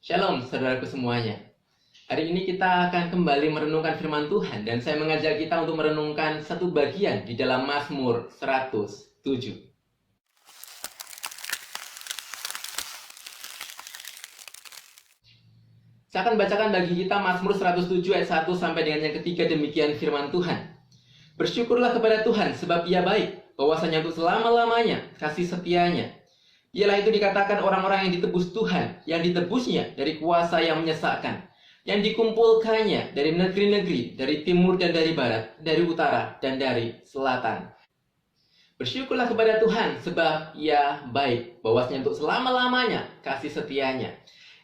Shalom saudaraku semuanya. Hari ini kita akan kembali merenungkan firman Tuhan dan saya mengajak kita untuk merenungkan satu bagian di dalam Mazmur 107. Saya akan bacakan bagi kita Mazmur 107 ayat 1 sampai dengan yang ketiga. Demikian firman Tuhan. Bersyukurlah kepada Tuhan sebab Ia baik, bahwasanya untuk selama-lamanya kasih setianya. Ialah itu dikatakan orang-orang yang ditebus Tuhan, yang ditebusnya dari kuasa yang menyesakkan, yang dikumpulkannya dari negeri-negeri, dari timur dan dari barat, dari utara dan dari selatan. Bersyukurlah kepada Tuhan sebab Ia baik, bahwasanya untuk selama-lamanya kasih setianya.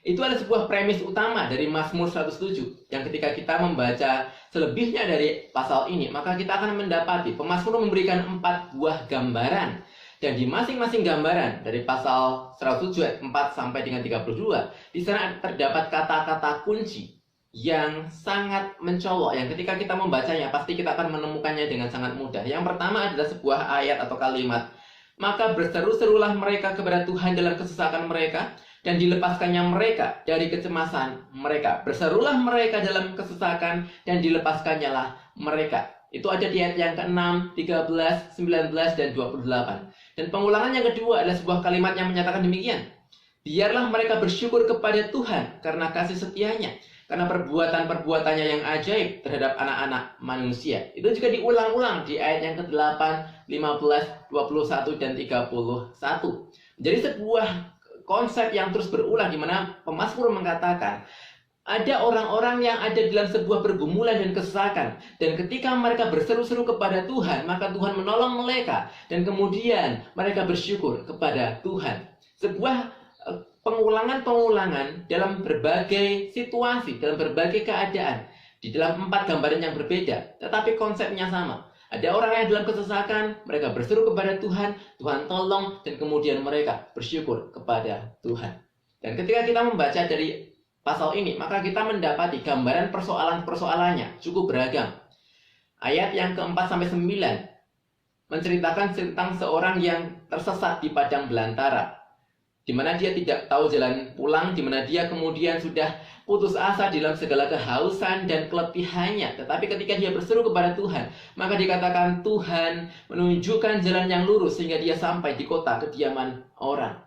Itu adalah sebuah premis utama dari Mazmur 107, yang ketika kita membaca selebihnya dari pasal ini, maka kita akan mendapati pemazmur memberikan 4 buah gambaran. Dan di masing-masing gambaran dari pasal 107 ayat 4 sampai dengan 32, di sana terdapat kata-kata kunci yang sangat mencolok, yang ketika kita membacanya pasti kita akan menemukannya dengan sangat mudah. Yang pertama adalah sebuah ayat atau kalimat, maka berseru-serulah mereka kepada Tuhan dalam kesesakan mereka, dan dilepaskannya mereka dari kecemasan mereka. Berserulah mereka dalam kesesakan, dan dilepaskannya lah mereka. Itu ada di ayat yang ke-6, 13, 19, dan 28. Dan pengulangan yang kedua adalah sebuah kalimat yang menyatakan demikian. Biarlah mereka bersyukur kepada Tuhan karena kasih setianya, karena perbuatan-perbuatannya yang ajaib terhadap anak-anak manusia. Itu juga diulang-ulang di ayat yang ke-8, 15, 21, dan 31. Jadi sebuah konsep yang terus berulang di mana pemazmur mengatakan ada orang-orang yang ada dalam sebuah pergumulan dan kesesakan. Dan ketika mereka berseru-seru kepada Tuhan, maka Tuhan menolong mereka. Dan kemudian mereka bersyukur kepada Tuhan. Sebuah pengulangan-pengulangan dalam berbagai situasi, dalam berbagai keadaan. Di dalam 4 gambaran yang berbeda, tetapi konsepnya sama. Ada orang yang dalam kesesakan, mereka berseru kepada Tuhan, Tuhan tolong, dan kemudian mereka bersyukur kepada Tuhan. Dan ketika kita membaca dari pasal ini, maka kita mendapati gambaran persoalan-persoalannya cukup beragam. Ayat yang ke-4 sampai 9 menceritakan tentang seorang yang tersesat di padang belantara, di mana dia tidak tahu jalan pulang, di mana dia kemudian sudah putus asa dalam segala kehausan dan keletihannya. Tetapi ketika dia berseru kepada Tuhan, maka dikatakan Tuhan menunjukkan jalan yang lurus sehingga dia sampai di kota kediaman orang.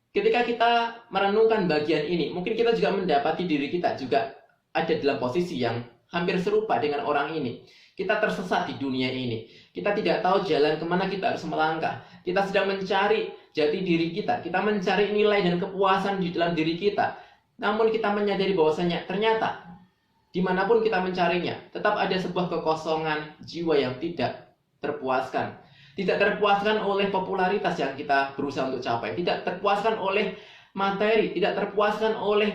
Ketika kita merenungkan bagian ini, mungkin kita juga mendapati diri kita juga ada dalam posisi yang hampir serupa dengan orang ini. Kita tersesat di dunia ini. Kita tidak tahu jalan kemana kita harus melangkah. Kita sedang mencari jati diri kita. Kita mencari nilai dan kepuasan di dalam diri kita. Namun kita menyadari bahwasanya ternyata dimanapun kita mencarinya, tetap ada sebuah kekosongan jiwa yang tidak terpuaskan. Tidak terpuaskan oleh popularitas yang kita berusaha untuk capai. Tidak terpuaskan oleh materi. Tidak terpuaskan oleh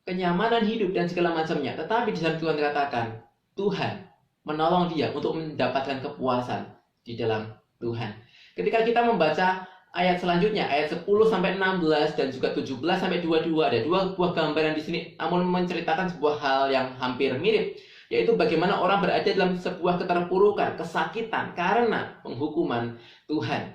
kenyamanan hidup dan segala macamnya. Tetapi di sana Tuhan katakan, Tuhan menolong dia untuk mendapatkan kepuasan di dalam Tuhan. Ketika kita membaca ayat selanjutnya, ayat 10 sampai 16 dan juga 17 sampai 22, ada 2 buah gambaran di sini, namun menceritakan sebuah hal yang hampir mirip. Yaitu bagaimana orang berada dalam sebuah keterpurukan, kesakitan karena penghukuman Tuhan.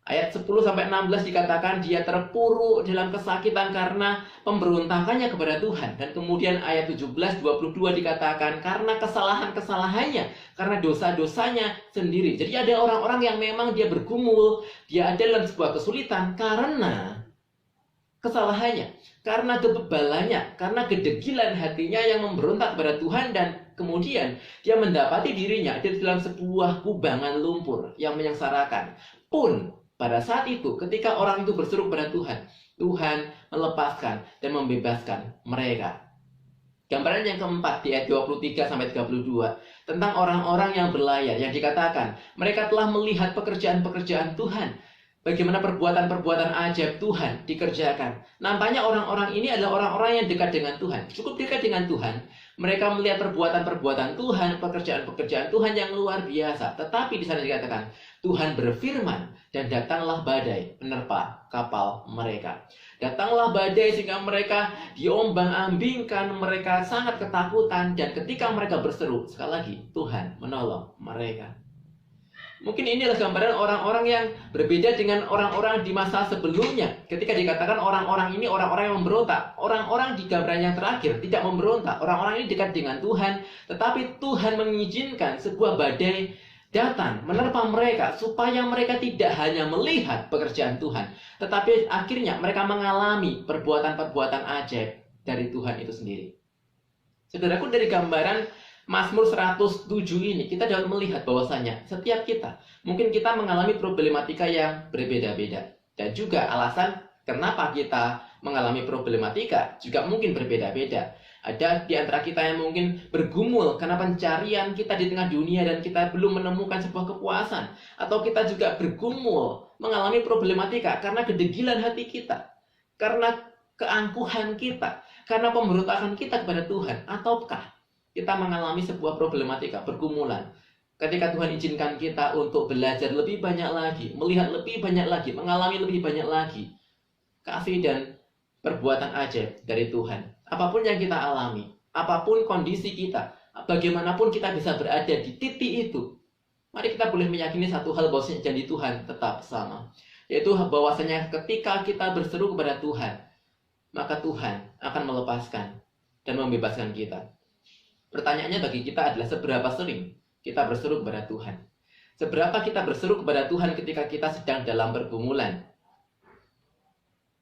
Ayat 10-16 dikatakan dia terpuruk dalam kesakitan karena pemberontakannya kepada Tuhan. Dan kemudian ayat 17-22 dikatakan karena kesalahan-kesalahannya, karena dosa-dosanya sendiri. Jadi ada orang-orang yang memang dia bergumul, dia ada dalam sebuah kesulitan karena kesalahannya, karena kebebalannya, karena kedegilan hatinya yang memberontak kepada Tuhan, dan kemudian dia mendapati dirinya ada dalam sebuah kubangan lumpur yang menyengsarakan. Pun pada saat itu ketika orang itu berseru kepada Tuhan, Tuhan melepaskan dan membebaskan mereka. Gambaran yang keempat di ayat 23 sampai 32 tentang orang-orang yang berlayar yang dikatakan mereka telah melihat pekerjaan-pekerjaan Tuhan. Bagaimana perbuatan-perbuatan ajaib Tuhan dikerjakan. Nampaknya orang-orang ini adalah orang-orang yang dekat dengan Tuhan. Cukup dekat dengan Tuhan. Mereka melihat perbuatan-perbuatan Tuhan, pekerjaan-pekerjaan Tuhan yang luar biasa. Tetapi di sana dikatakan, Tuhan berfirman, dan datanglah badai menerpa kapal mereka. Datanglah badai sehingga mereka diombang-ambingkan, mereka sangat ketakutan. Dan ketika mereka berseru, sekali lagi, Tuhan menolong mereka. Mungkin inilah gambaran orang-orang yang berbeda dengan orang-orang di masa sebelumnya. Ketika dikatakan orang-orang ini orang-orang yang memberontak, orang-orang di gambaran yang terakhir tidak memberontak. Orang-orang ini dekat dengan Tuhan, tetapi Tuhan mengizinkan sebuah badai datang menerpa mereka supaya mereka tidak hanya melihat pekerjaan Tuhan, tetapi akhirnya mereka mengalami perbuatan-perbuatan ajaib dari Tuhan itu sendiri. Saudaraku, dari gambaran Mazmur 107 ini kita dapat melihat bahwasanya setiap kita mungkin kita mengalami problematika yang berbeda-beda, dan juga alasan kenapa kita mengalami problematika juga mungkin berbeda-beda. Ada di antara kita yang mungkin bergumul karena pencarian kita di tengah dunia dan kita belum menemukan sebuah kepuasan, atau kita juga bergumul mengalami problematika karena kedegilan hati kita, karena keangkuhan kita, karena pemberontakan kita kepada Tuhan, ataukah kita mengalami sebuah problematika, pergumulan. Ketika Tuhan izinkan kita untuk belajar lebih banyak lagi, melihat lebih banyak lagi, mengalami lebih banyak lagi kasih dan perbuatan ajaib dari Tuhan. Apapun yang kita alami, apapun kondisi kita, bagaimanapun kita bisa berada di titik itu, mari kita boleh meyakini satu hal, bahwasanya janji Tuhan tetap sama. Yaitu bahwasanya ketika kita berseru kepada Tuhan, maka Tuhan akan melepaskan dan membebaskan kita. Pertanyaannya bagi kita adalah seberapa sering kita berseru kepada Tuhan? Seberapa kita berseru kepada Tuhan ketika kita sedang dalam pergumulan?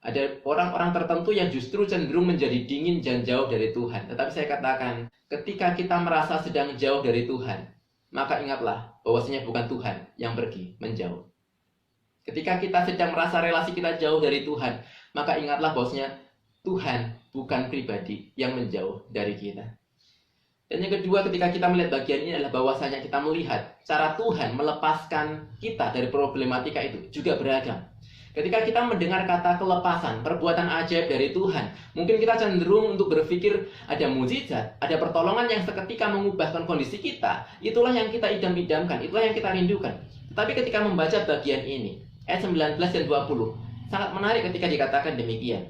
Ada orang-orang tertentu yang justru cenderung menjadi dingin dan jauh dari Tuhan. Tetapi saya katakan, ketika kita merasa sedang jauh dari Tuhan, maka ingatlah bahwasanya bukan Tuhan yang pergi menjauh. Ketika kita sedang merasa relasi kita jauh dari Tuhan, maka ingatlah bahwasanya Tuhan bukan pribadi yang menjauh dari kita. Dan yang kedua, ketika kita melihat bagian ini adalah bahwasanya kita melihat cara Tuhan melepaskan kita dari problematika itu juga beragam. Ketika kita mendengar kata kelepasan, perbuatan ajaib dari Tuhan, mungkin kita cenderung untuk berpikir ada mukjizat, ada pertolongan yang seketika mengubahkan kondisi kita. Itulah yang kita idam-idamkan, itulah yang kita rindukan. Tetapi ketika membaca bagian ini, ayat 19 dan 20, sangat menarik ketika dikatakan demikian.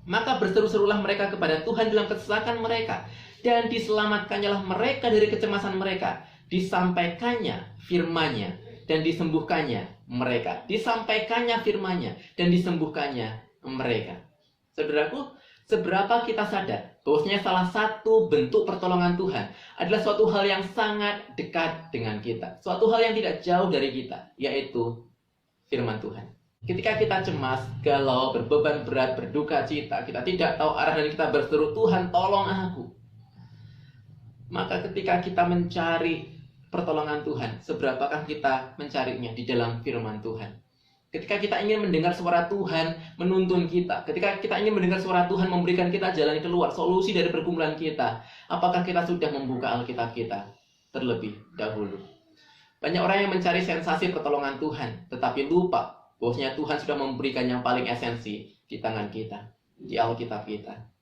Maka berseru-serulah mereka kepada Tuhan dalam kesesakan mereka, dan diselamatkannya mereka dari kecemasan mereka. Disampaikannya firman-Nya dan disembuhkannya mereka. Disampaikannya firman-Nya dan disembuhkannya mereka. Saudaraku, seberapa kita sadar bahwasanya salah satu bentuk pertolongan Tuhan adalah suatu hal yang sangat dekat dengan kita, suatu hal yang tidak jauh dari kita, yaitu firman Tuhan. Ketika kita cemas, galau, berbeban berat, berduka cita, kita tidak tahu arah dan kita berseru, Tuhan tolong aku. Maka ketika kita mencari pertolongan Tuhan, seberapakah kita mencarinya di dalam firman Tuhan? Ketika kita ingin mendengar suara Tuhan menuntun kita, ketika kita ingin mendengar suara Tuhan memberikan kita jalan keluar, solusi dari pergumulan kita, apakah kita sudah membuka Alkitab kita terlebih dahulu? Banyak orang yang mencari sensasi pertolongan Tuhan, tetapi lupa bahwasanya Tuhan sudah memberikan yang paling esensi di tangan kita, di Alkitab kita.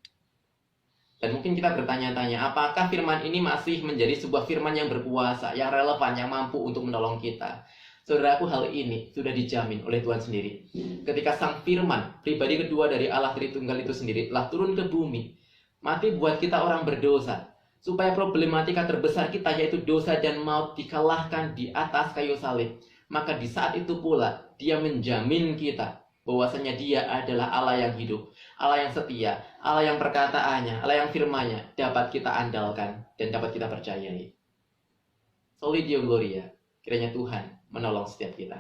Dan mungkin kita bertanya-tanya, apakah firman ini masih menjadi sebuah firman yang berkuasa, yang relevan, yang mampu untuk menolong kita? Saudaraku, hal ini sudah dijamin oleh Tuhan sendiri. Ketika Sang Firman, pribadi kedua dari Allah Tritunggal itu sendiri, telah turun ke bumi, mati buat kita orang berdosa, supaya problematika terbesar kita, yaitu dosa dan maut, dikalahkan di atas kayu salib. Maka di saat itu pula, Dia menjamin kita bahwasanya Dia adalah Allah yang hidup, Allah yang setia, Allah yang perkataannya, Allah yang firman-Nya dapat kita andalkan dan dapat kita percayai. Soli Deo Gloria, kiranya Tuhan menolong setiap kita.